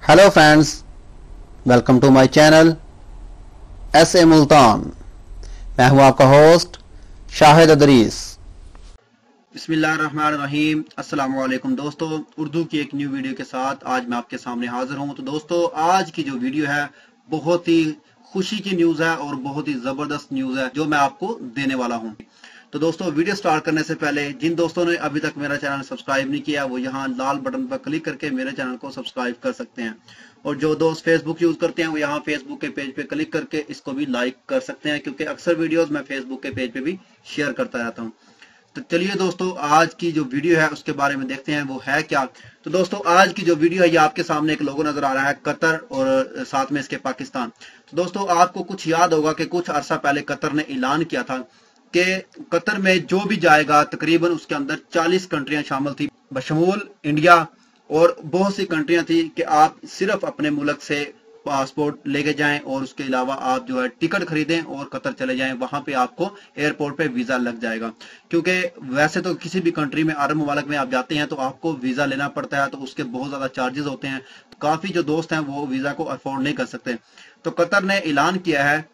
Hello friends, welcome to my channel S. Multan. मैं हूं आपका होस्ट शाहिद अदरीस। बिस्मिल्लाहिर्रहमानिर्रहीम। अस्सलामु अलैकुम दोस्तों, उर्दू की एक न्यू वीडियो के साथ आज मैं आपके सामने हाजिर हूं। तो दोस्तों, आज की जो वीडियो है बहुत ही खुशी की न्यूज़ है और बहुत ही ज़बरदस्त न्यूज़ है जो मैं आपको देने वाला हूं। तो दोस्तों, वीडियो स्टार्ट करने से पहले जिन दोस्तों ने अभी तक मेरा चैनल सब्सक्राइब नहीं किया वो यहाँ लाल बटन पर क्लिक करके मेरे चैनल को सब्सक्राइब कर सकते हैं, और जो दोस्त फेसबुक यूज करते हैं वो यहाँ फेसबुक के पेज पे क्लिक करके इसको भी लाइक कर सकते हैं, क्योंकि अक्सर वीडियोस मैं फेसबुक के पेज पे भी शेयर करता रहता हूँ। तो चलिए दोस्तों, आज की जो वीडियो है उसके बारे में देखते हैं वो है क्या। तो दोस्तों, आज की जो वीडियो है ये आपके सामने एक लोगो नजर आ रहा है, कतर और साथ में इसके पाकिस्तान। तो दोस्तों, आपको कुछ याद होगा कि कुछ अरसा पहले कतर ने ऐलान किया था कि कतर में जो भी जाएगा तकरीबन उसके अंदर 40 कंट्रियां शामिल थी, बशमूल इंडिया, और बहुत सी कंट्रियां थी कि आप सिर्फ अपने मुल्क से पासपोर्ट लेके जाएं और उसके अलावा आप जो है टिकट खरीदें और कतर चले जाएं। वहां पे आपको एयरपोर्ट पे वीजा लग जाएगा, क्योंकि वैसे तो किसी भी कंट्री में अरब मुबारक में आप जाते हैं तो आपको वीजा लेना पड़ता है, तो उसके बहुत ज्यादा चार्जेस होते हैं। काफी जो दोस्त हैं वो वीजा को अफोर्ड नहीं कर सकते। तो कतर ने ऐलान किया है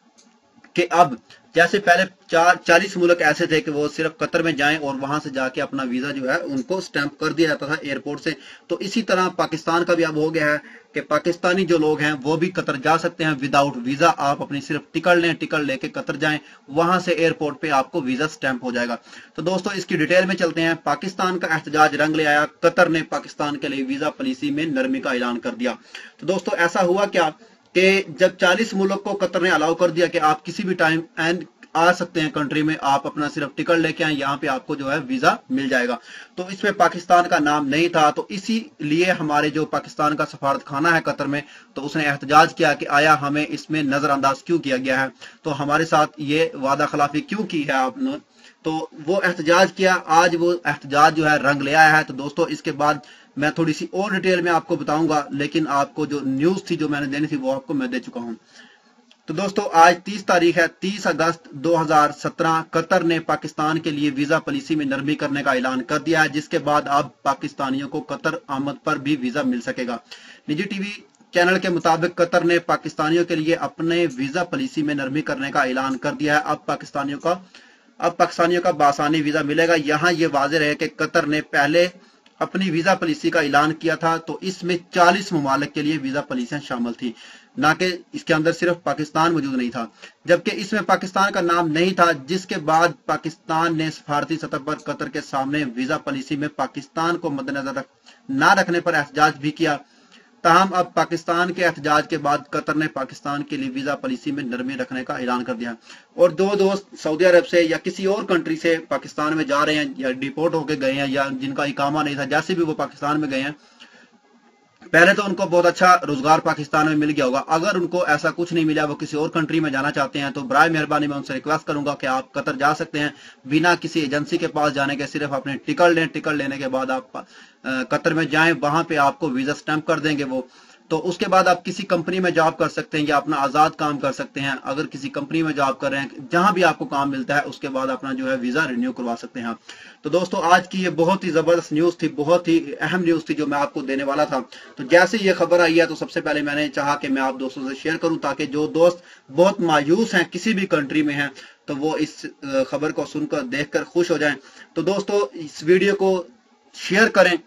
कि अब जैसे पहले 40 मुल्क ऐसे थे कि वो सिर्फ कतर में जाएं और वहां से जाके अपना वीजा जो है उनको स्टैंप कर दिया जाता था एयरपोर्ट से, तो इसी तरह पाकिस्तान का भी अब हो गया है कि पाकिस्तानी जो लोग हैं वो भी कतर जा सकते हैं विदाउट वीजा। आप अपनी सिर्फ टिकट लें, टिकट लेके कतर जाएं, वहां से एयरपोर्ट पे आपको वीजा स्टैंप हो जाएगा। तो दोस्तों, इसकी डिटेल में चलते हैं। पाकिस्तान का एहतजाज रंग ले आया, कतर ने पाकिस्तान के लिए वीजा पॉलिसी में नरमी का ऐलान कर दिया। तो दोस्तों, ऐसा हुआ क्या कि जब 40 मुल्क को कतर ने अलाउ कर दिया कि आप किसी भी टाइम एंड आ सकते हैं कंट्री में, आप अपना सिर्फ टिकट लेके आए, यहाँ पे आपको जो है वीजा मिल जाएगा। तो इसमें पाकिस्तान का नाम नहीं था, तो इसीलिए हमारे जो पाकिस्तान का सफारत खाना है कतर में, तो उसने एहतजाज किया कि आया हमें इसमें नजरअंदाज क्यों किया गया है, तो हमारे साथ ये वादा खिलाफी क्यों की है आपने। तो वो एहतजाज किया, आज वो एहतजाज जो है रंग ले आया है। तो दोस्तों, इसके बाद मैं थोड़ी सी और डिटेल में आपको बताऊंगा, लेकिन आपको जो न्यूज थी जो मैंने देनी थी वो आपको मैं दे चुका हूं। तो दोस्तों, आज 30 तारीख है, 30 अगस्त 2017 कतर ने पाकिस्तान के लिए वीजा पॉलिसी में नरमी करने का ऐलान कर दिया है, जिसके बाद अब पाकिस्तानियों को कतर आमद पर भी वीजा मिल सकेगा। निजी टीवी चैनल के मुताबिक कतर ने पाकिस्तानियों के लिए अपने वीजा पॉलिसी में नरमी करने का ऐलान कर दिया है। अब पाकिस्तानियों का बासानी वीजा मिलेगा। यहाँ ये वाज़ेह है कि कतर ने पहले अपनी वीजा पॉलिसी का ऐलान किया था तो इसमें 40 ममालिक के लिए वीजा पॉलिसियां शामिल थी, ना कि इसके अंदर सिर्फ पाकिस्तान मौजूद नहीं था, जबकि इसमें पाकिस्तान का नाम नहीं था। जिसके बाद पाकिस्तान ने सफारती सतह पर कतर के सामने वीजा पॉलिसी में पाकिस्तान को मद्देनजर न रखने पर एहतजाज भी किया। ताहम अब पाकिस्तान के एहतजाज के बाद कतर ने पाकिस्तान के लिए वीजा पॉलिसी में नरमी रखने का ऐलान कर दिया। और दो दोस्त सऊदी अरब से या किसी और कंट्री से पाकिस्तान में जा रहे हैं या डिपोर्ट होके गए हैं या जिनका इकामा नहीं था, जैसे भी वो पाकिस्तान में गए हैं, पहले तो उनको बहुत अच्छा रोजगार पाकिस्तान में मिल गया होगा। अगर उनको ऐसा कुछ नहीं मिला, वो किसी और कंट्री में जाना चाहते हैं, तो बराए मेहरबानी मैं उनसे रिक्वेस्ट करूंगा कि आप कतर जा सकते हैं बिना किसी एजेंसी के पास जाने के। सिर्फ अपने टिकट लें, टिकट लेने के बाद आप कतर में जाएं, वहां पे आपको वीजा स्टैंप कर देंगे वो। तो उसके बाद आप किसी कंपनी में जॉब कर सकते हैं या अपना आजाद काम कर सकते हैं। अगर किसी कंपनी में जॉब कर रहे हैं, जहां भी आपको काम मिलता है, उसके बाद अपना जो है वीजा रिन्यू करवा सकते हैं। तो दोस्तों, आज की ये बहुत ही जबरदस्त न्यूज थी, बहुत ही अहम न्यूज थी जो मैं आपको देने वाला था। तो जैसे ये खबर आई है तो सबसे पहले मैंने चाहा कि मैं आप दोस्तों से शेयर करूं, ताकि जो दोस्त बहुत मायूस हैं किसी भी कंट्री में हैं तो वो इस खबर को सुनकर देखकर खुश हो जाएं। तो दोस्तों, इस वीडियो को शेयर करें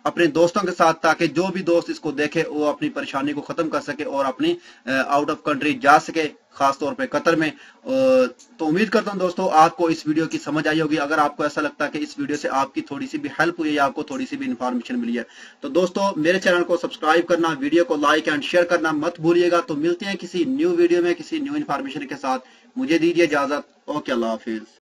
अपने दोस्तों के साथ, ताकि जो भी दोस्त इसको देखे वो अपनी परेशानी को खत्म कर सके और अपनी आउट ऑफ कंट्री जा सके, खास तौर पे कतर में। तो उम्मीद करता हूं दोस्तों आपको इस वीडियो की समझ आई होगी। अगर आपको ऐसा लगता है कि इस वीडियो से आपकी थोड़ी सी भी हेल्प हुई है या आपको थोड़ी सी भी इंफॉर्मेशन मिली है, तो दोस्तों मेरे चैनल को सब्सक्राइब करना, वीडियो को लाइक एंड शेयर करना मत भूलिएगा। तो मिलते हैं किसी न्यू वीडियो में किसी न्यू इन्फॉर्मेशन के साथ। मुझे दीजिए इजाजत। ओके, अल्लाह हाफिज।